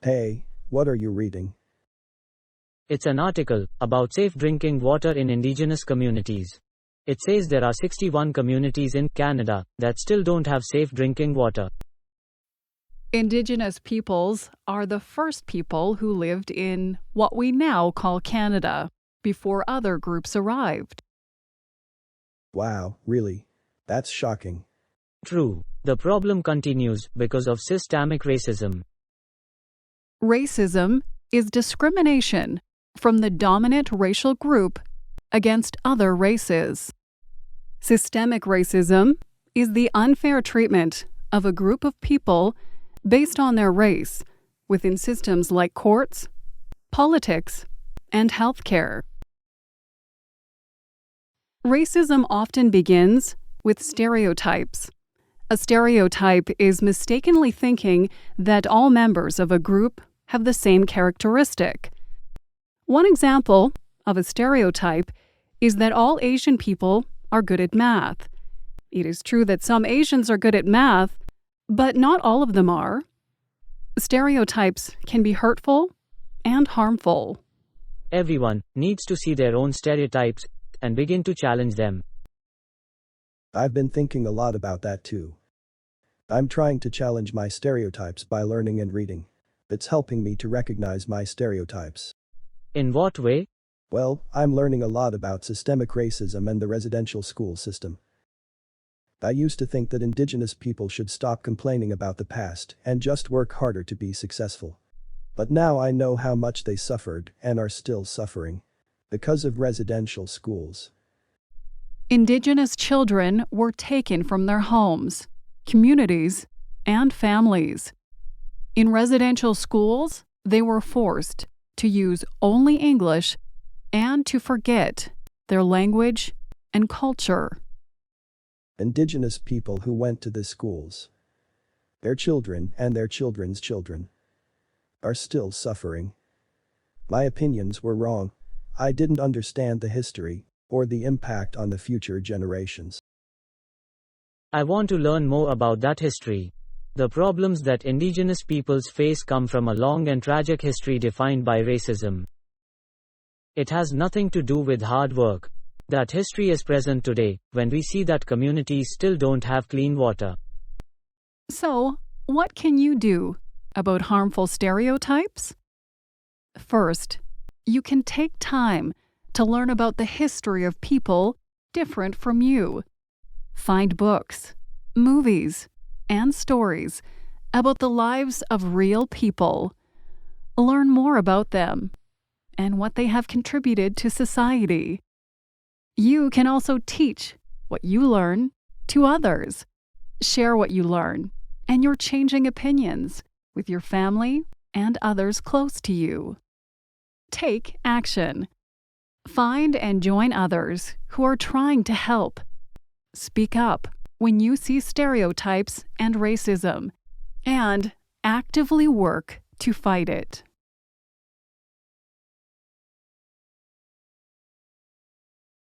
Hey, what are you reading? It's an article about safe drinking water in Indigenous communities. It says there are 61 communities in Canada that still don't have safe drinking water. Indigenous peoples are the first people who lived in what we now call Canada before other groups arrived. Wow, really? That's shocking. True. The problem continues because of systemic racism. Racism is discrimination from the dominant racial group against other races. Systemic racism is the unfair treatment of a group of people based on their race within systems like courts, politics, and healthcare. Racism often begins with stereotypes. A stereotype is mistakenly thinking that all members of a group have the same characteristic. One example of a stereotype is that all Asian people are good at math. It is true that some Asians are good at math, but not all of them are. Stereotypes can be hurtful and harmful. Everyone needs to see their own stereotypes and begin to challenge them. I've been thinking a lot about that too. I'm trying to challenge my stereotypes by learning and reading. It's helping me to recognize my stereotypes. In what way? Well, I'm learning a lot about systemic racism and the residential school system. I used to think that Indigenous people should stop complaining about the past and just work harder to be successful. But now I know how much they suffered and are still suffering because of residential schools. Indigenous children were taken from their homes, communities, and families. In residential schools, they were forced to use only English and to forget their language and culture. Indigenous people who went to the schools, their children and their children's children, are still suffering. My opinions were wrong. I didn't understand the history or the impact on the future generations. I want to learn more about that history. The problems that Indigenous peoples face come from a long and tragic history defined by racism. It has nothing to do with hard work. That history is present today when we see that communities still don't have clean water. So, what can you do about harmful stereotypes? First, you can take time to learn about the history of people different from you. Find books, movies, and stories about the lives of real people. Learn more about them and what they have contributed to society. You can also teach what you learn to others. Share what you learn and your changing opinions with your family and others close to you. Take action. Find and join others who are trying to help. Speak up when you see stereotypes and racism, and actively work to fight it.